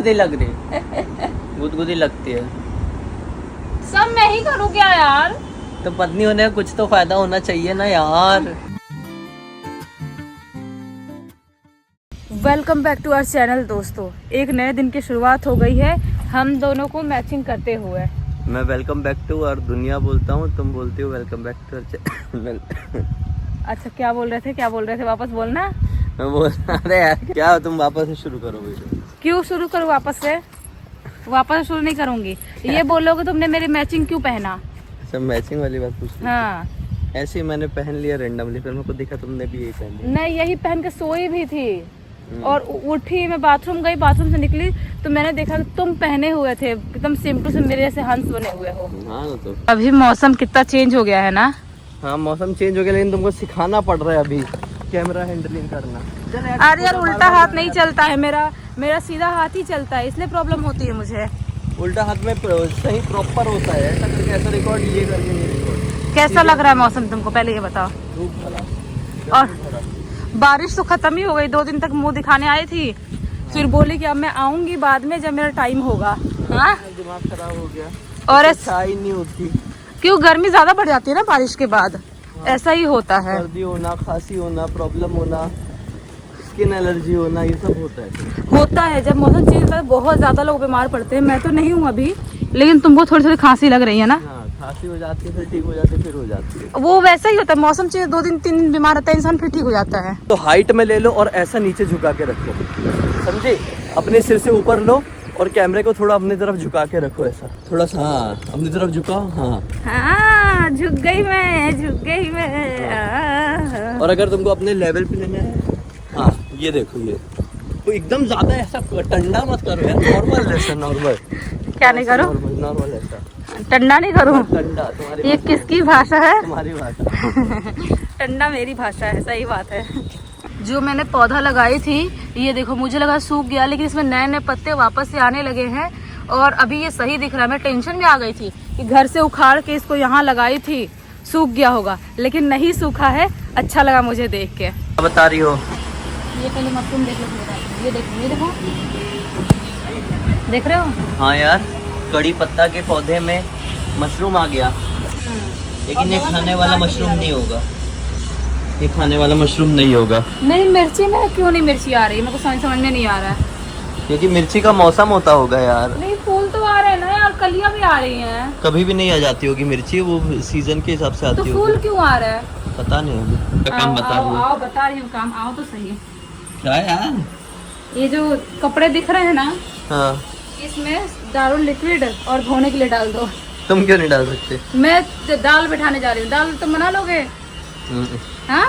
गुदगुदी लग रही, गुदगुदी लगती है। सब मैं ही करूँ क्या यार? तो पत्नी होने का कुछ तो फायदा होना चाहिए ना यार। Welcome back to our channel दोस्तों। एक नए दिन की शुरुआत हो गई है हम दोनों को मैचिंग करते हुए। मैं वेलकम बैक टू और दुनिया बोलता हूँ, तुम बोलती हो वेलकम बैक टू चैनल। अच्छा क्या बोल रहे थे वापस बोलना। मैं बोल अरे यार क्या तुम वापस से शुरू करो वीडियो। क्यों शुरू करूँ वापस से शुरू नहीं करूंगी। ये बोलोगे तुमने मेरी मैचिंग क्यों पहना। सब मैचिंग वाली बात पूछ रही। हाँ ऐसे ही मैंने पहन लिया रेंडमली, फिर मेरे को दिखा तुमने भी यही पहन लिया। नहीं यही पहन के सोई भी थी और उठी, मैं बाथरूम गई, बाथरूम से निकली तो मैंने देखा कि तुम पहने हुए थे एकदम सेम टू सेम मेरे जैसे हंस बने हुए हो। हाँ तो अभी मौसम कितना चेंज हो गया है ना। हाँ मौसम चेंज हो गया, लेकिन तुमको सिखाना पड़ रहा है अभी कैमरा हैंडलिंग करना। अरे यार उल्टा हाथ नहीं चलता है मेरा सीधा हाथ ही चलता है, इसलिए प्रॉब्लम होती है मुझे। उल्टा हाथ में सही प्रॉपर होता है, ऐसा करके ऐसा रिकॉर्ड, ये करके नहीं रिकॉर्ड। कैसा लग रहा है मौसम तुमको पहले ये बताओ। धूप खराब और बारिश तो खत्म ही हो गई, 2 दिन तक मुंह दिखाने आई थी, फिर बोली कि अब मैं आऊंगी बाद में जब मेरा टाइम होगा। हाँ दिमाग खराब हो गया और चाय नहीं होती। क्यों गर्मी ज्यादा बढ़ जाती है ना बारिश के बाद। ऐसा ही होता है, सर्दी होना, खांसी होना, प्रॉब्लम होना, स्किन एलर्जी होना, ये सब होता है। जब मौसम चेंज होता है बहुत ज्यादा लोग बीमार पड़ते हैं। मैं तो नहीं हूँ अभी, लेकिन तुमको थोड़ी थोड़ी खांसी लग रही है ना। हाँ खांसी हो जाती है, फिर ठीक हो जाती है, फिर हो जाती है। वो वैसा ही होता है, मौसम चेंज 2 दिन 3 दिन बीमार रहता है इंसान, फिर ठीक हो जाता है। तो हाइट में ले लो और ऐसा नीचे झुका के रखो, समझे? अपने सिर से ऊपर लो और कैमरे को थोड़ा अपनी तरफ झुका के रखो, ऐसा थोड़ा सा। हाँ अपनी तरफ झुकाओ। हाँ झुक गई मैं। और अगर तुमको अपने लेवल पे लेना है, हाँ ये देखो, ये तो एकदम ज्यादा ऐसा टंडा मत करो यार, नॉर्मल ऐसा, नॉर्मल। क्या नहीं करो? नॉर्मल ऐसा टंडा नहीं करूँ? टंडा तुम्हारी, ये किसकी भाषा है? तुम्हारी भाषा। टंडा मेरी भाषा है, सही बात है। जो मैंने पौधा लगाई थी ये देखो, मुझे लगा सूख गया, लेकिन इसमें नए नए पत्ते वापस से आने लगे हैं और अभी ये सही दिख रहा है। मैं टेंशन में आ गई थी कि घर से उखाड़ के इसको यहाँ लगाई थी, सूख गया होगा, लेकिन नहीं सूखा है। अच्छा लगा मुझे देख के। क्या बता रही हो? ये पहले मशरूम देख लो, ये देखो, ये देखो, देख रहे हो? हाँ यार, कड़ी पत्ता के पौधे में मशरूम आ गया, लेकिन ये खाने वाला मशरूम नहीं होगा। ये खाने वाला मशरूम नहीं होगा। नहीं मिर्ची में क्यों नहीं मिर्ची आ रही, मेरे को समझ में नहीं आ रहा है। क्योंकि मिर्ची का मौसम होता होगा यार। नहीं फूल तो आ रहे हैं ना यार, कलियां भी आ रही हैं। कभी भी नहीं आ जाती होगी मिर्ची, वो सीजन के हिसाब से तो आती फूल होगी। क्यों आ रहा है? पता नहीं होगी। क्या काम बता रही हो? आओ बता रही हूँ काम, आओ तो सही। क्या यार? ये जो कपड़े दिख रहे हैं ना, हाँ इसमें डालो लिक्विड और धोने के लिए डाल दो। तुम क्यों नहीं डाल सकते? मैं दाल बिठाने जा रही हूँ। दाल तुम बना लोगे? हाँ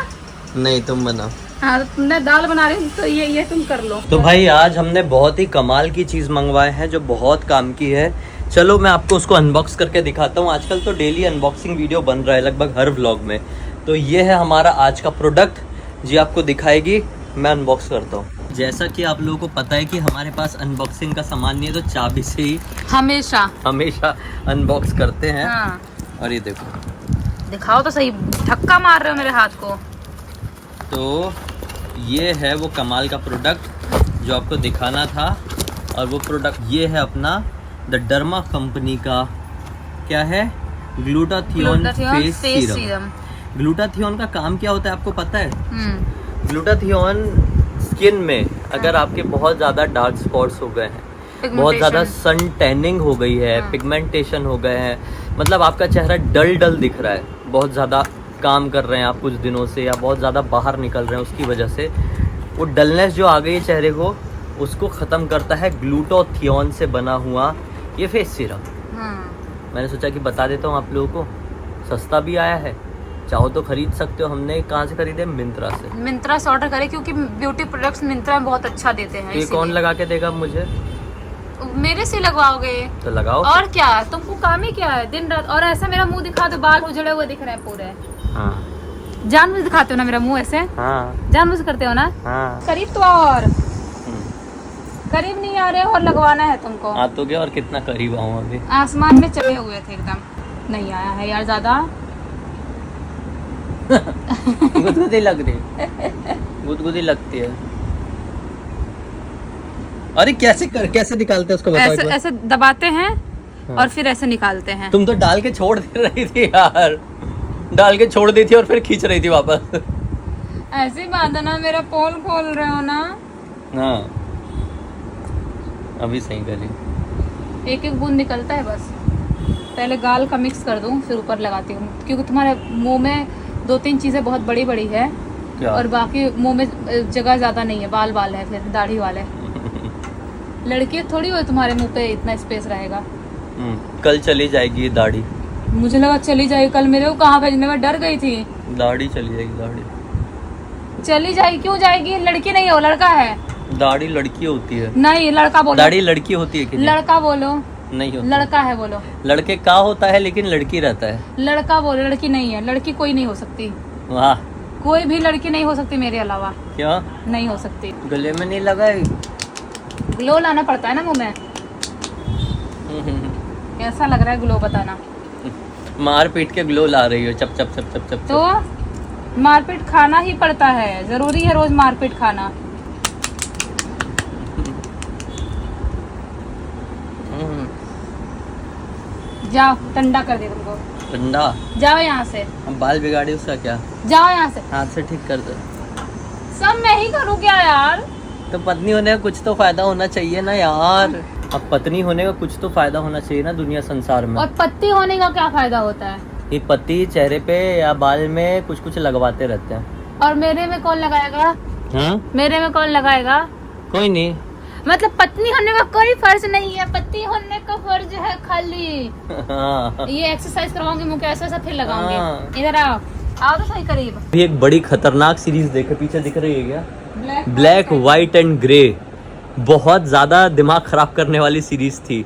नहीं तुम बनाओ। हाँ तो मैं दाल बना रही हूँ, तो ये तुम कर लो। तो भाई आज हमने बहुत ही कमाल की चीज़ मंगवाए हैं जो बहुत काम की है। चलो मैं आपको उसको अनबॉक्स करके दिखाता हूँ। आजकल तो डेली अनबॉक्सिंग वीडियो बन रहा है लगभग हर व्लॉग में। तो ये है हमारा आज का प्रोडक्ट, जी आपको दिखाएगी। मैं अनबॉक्स करता हूँ। जैसा कि आप लोगों को पता है कि हमारे पास अनबॉक्सिंग का सामान नहीं है, तो चाबी से ही हमेशा अनबॉक्स करते हैं। हाँ। और ये देखो, दिखाओ तो सही, धक्का मार रहे हो मेरे हाथ को। तो ये है वो कमाल का प्रोडक्ट जो आपको दिखाना था। और वो प्रोडक्ट ये है अपना द डर्मा कंपनी का, क्या है, ग्लूटाथियोन फेस सीरम। ग्लूटाथियोन का काम क्या होता है आपको पता है? ग्लूटाथियोन स्किन में अगर आपके बहुत ज़्यादा डार्क स्पॉट्स हो गए हैं, बहुत ज़्यादा सन टैनिंग हो गई है, पिगमेंटेशन हो गए हैं, मतलब आपका चेहरा डल दिख रहा है, बहुत ज़्यादा काम कर रहे हैं आप कुछ दिनों से, या बहुत ज़्यादा बाहर निकल रहे हैं, उसकी वजह से वो डलनेस जो आ गई है चेहरे को, उसको ख़त्म करता है ग्लूटाथियोन से बना हुआ ये फेस सीरम। मैंने सोचा कि बता देता हूँ आप लोगों को। सस्ता भी आया है, चाहो तो खरीद सकते हो। हमने कहाँ से खरीदे? मिंत्रा से ऑर्डर करें, क्योंकि ब्यूटी प्रोडक्ट्स मिंत्रा में बहुत अच्छा देते हैं। ये कौन लगा के देगा मुझे? मेरे से लगवाओगे तो लगाओ। और क्या, तुमको काम ही क्या है दिन रात? और ऐसा मेरा मुंह दिखा दो, बाल उजड़े हुए दिख रहे हैं पूरे। हाँ जानबूझ दिखाते हो ना मेरा मुंह ऐसे? हाँ जानबूझ करते हो ना? हाँ। करीब तो और करीब नहीं आ रहे हो, और लगवाना है तुमको। आ तो गया, और कितना करीब आऊँ अभी? आसमान में चढ़े हुए थे एकदम, नहीं आया है यार ज्यादा। गुदगुदी लग रही, गुदगुदी लगती है। अरे कैसे निकालते हैं उसको बताओ एक ऐसे बार। ऐसे दबाते हैं और फिर ऐसे निकालते हैं। तुम तो डाल के छोड़ दे रही थी यार, डाल के छोड़ दी थी और फिर खींच रही थी वापस। ऐसे ही बांधना, मेरा पोल खोल रहे हो ना। हाँ अभी सही करी। एक एक बूंद निकलता है बस। पहले गाल का मिक्स कर दूं फिर ऊपर लगाती हूँ, क्योंकि तुम्हारे मुंह में 2-3 चीजें बहुत बड़ी बड़ी है क्या? और बाकी मुंह में जगह ज्यादा नहीं है, बाल बाल है, फिर दाढ़ी वाले। लड़की थोड़ी हो तुम्हारे मुंह पे इतना स्पेस रहेगा। कल चली जाएगी ये दाढ़ी। मुझे लगा चली जाएगी, कल मेरे को कहाँ भेजने में डर गई थी। दाढ़ी चली जाएगी, दाढ़ी चली जाएगी, क्यों जाएगी? लड़की नहीं हो, लड़का है। दाढ़ी लड़की होती है। नहीं, लड़का बोलो। दाढ़ी लड़की होती है कि नहीं? लड़का बोलो। नहीं होती। लड़का है बोलो। लड़के का होता है लेकिन लड़की रहता है। लड़का बोलो, लड़की नहीं है। लड़की कोई नहीं हो सकती, वाह, कोई भी लड़की नहीं हो सकती मेरे अलावा। क्या नहीं हो सकती। गले में नहीं लगाए? ग्लो लाना पड़ता है ना मुंह में। कैसा लग रहा है ग्लो बताना। मार पीट के ग्लो ला रही हो, चप चप चप चप चप। तो मारपीट खाना ही पड़ता है, जरूरी है रोज मारपीट खाना। जाओ, ठंडा कर दे तुमको। ठंडा? जाओ यहाँ से। अब बाल बिगाड़ी उसका क्या? जाओ यहाँ से। हाथ से ठीक कर दो। सब मैं ही करूँ क्या यार? तो पत्नी होने का कुछ तो फायदा होना चाहिए ना यार। अब पत्नी होने का कुछ तो फायदा होना चाहिए ना दुनिया संसार में। और पति होने का क्या फायदा होता है? ये पति चेहरे पे या बाल में कुछ कुछ लगवाते रहते हैं। और मेरे में कौन लगाएगा? हाँ? मेरे में कौन लगाएगा? कोई नहीं। मतलब पत्नी होने का कोई फर्ज नहीं है, पति होने का फर्ज है खाली। हाँ। ये एक्सरसाइज करवाऊंगी मुंह के ऐसा फिर लगाऊंगे। हाँ। इधर आओ, आओ तो सही करीब। अभी एक बड़ी खतरनाक सीरीज देखे, पीछे दिख रही है क्या? Black white and grey. बहुत ज़्यादा दिमाग ख़राब करने वाली सीरीज़ थी।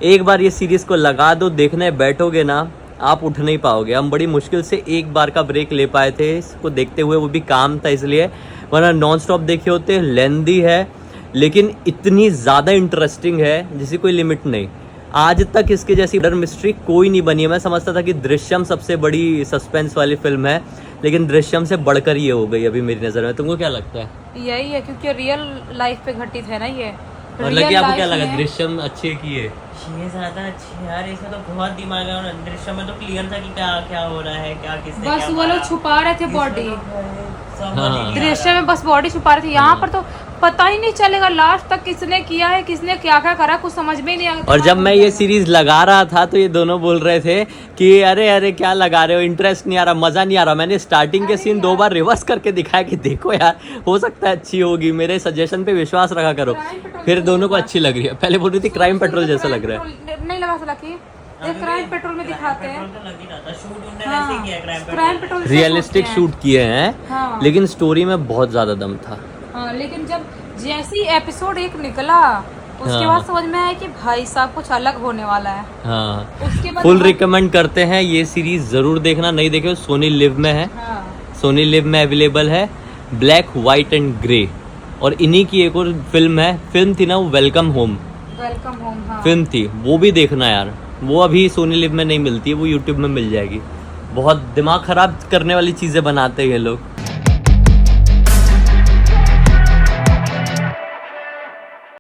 एक बार ये सीरीज़ को लगा दो, देखने बैठोगे ना आप उठ नहीं पाओगे। हम बड़ी मुश्किल से एक बार का ब्रेक ले पाए थे इसको देखते हुए, वो भी काम था इसलिए, वरना नॉन स्टॉप देखे होते। लेंदी है लेकिन इतनी ज़्यादा इंटरेस्टिंग है जिसकी कोई लिमिट नहीं। आज तक इसके जैसी मर्डर मिस्ट्री कोई नहीं बनी है। मैं समझता था कि दृश्यम सबसे बड़ी सस्पेंस वाली फिल्म है, लेकिन दृश्यम से बढ़कर ये हो गई अभी मेरी नज़र में। तुमको क्या लगता है? यही है, क्योंकि रियल लाइफ पे घटित है ना ये। मतलब कि आपको क्या लगा, में- दृश्यम अच्छी है की है? ये ज्यादा अच्छी है यार, इसमें तो बहुत दिमाग है और दृश्य में तो क्लियर था कि क्या क्या हो रहा है, क्या किसने बस क्या वो लोग मारा। छुपा रहे थे बॉडी। सब हाँ। बॉडी दृश्य में बस बॉडी छुपा रहे थे, यहाँ पर तो पता ही नहीं चलेगा लास्ट तक किसने किया है, किसने क्या क्या करा, कुछ समझ में नहीं आया। और जब मैं ये सीरीज लगा रहा था तो ये दोनों बोल रहे थे कि अरे अरे क्या लगा रहे हो, इंटरेस्ट नहीं आ रहा, मजा नहीं आ रहा। मैंने स्टार्टिंग के सीन 2 बार रिवर्स करके दिखाया कि देखो यार हो सकता है अच्छी होगी, मेरे सजेशन पे विश्वास रखा करो। फिर दोनों को अच्छी लग रही है। पहले बोल रही थी क्राइम पेट्रोल जैसा लग रहा है। नहीं लगा सला की क्राइम पेट्रोल में दिखाते हैं। तो लग ही रहा था, शूट उन्होंने हाँ, वैसे ही किया क्राइम क्राइम पेट्रोल से रियलिस्टिक सोचते हैं। शूट किए हैं, हाँ। लेकिन स्टोरी में बहुत ज्यादा दम था। हाँ, लेकिन जब जैसी एपिसोड 1 निकला उसके हाँ। बाद समझ में आया कि भाई साहब कुछ अलग होने वाला है। हाँ, उसके बाद फुल रिकमेंड करते हैं ये सीरीज, जरूर देखना। नहीं देखे सोनी लिव में है, हाँ, सोनी लिव में अवेलेबल है, ब्लैक वाइट एंड ग्रे। और इन्हीं की एक और फिल्म है, फिल्म थी ना वो वेलकम होम वेलकम होम। हाँ, फिल्म थी, वो भी देखना यार। वो अभी सोनी लिव में नहीं मिलती है, वो यूट्यूब में मिल जाएगी। बहुत दिमाग खराब करने वाली चीज़ें बनाते हैं ये लोग।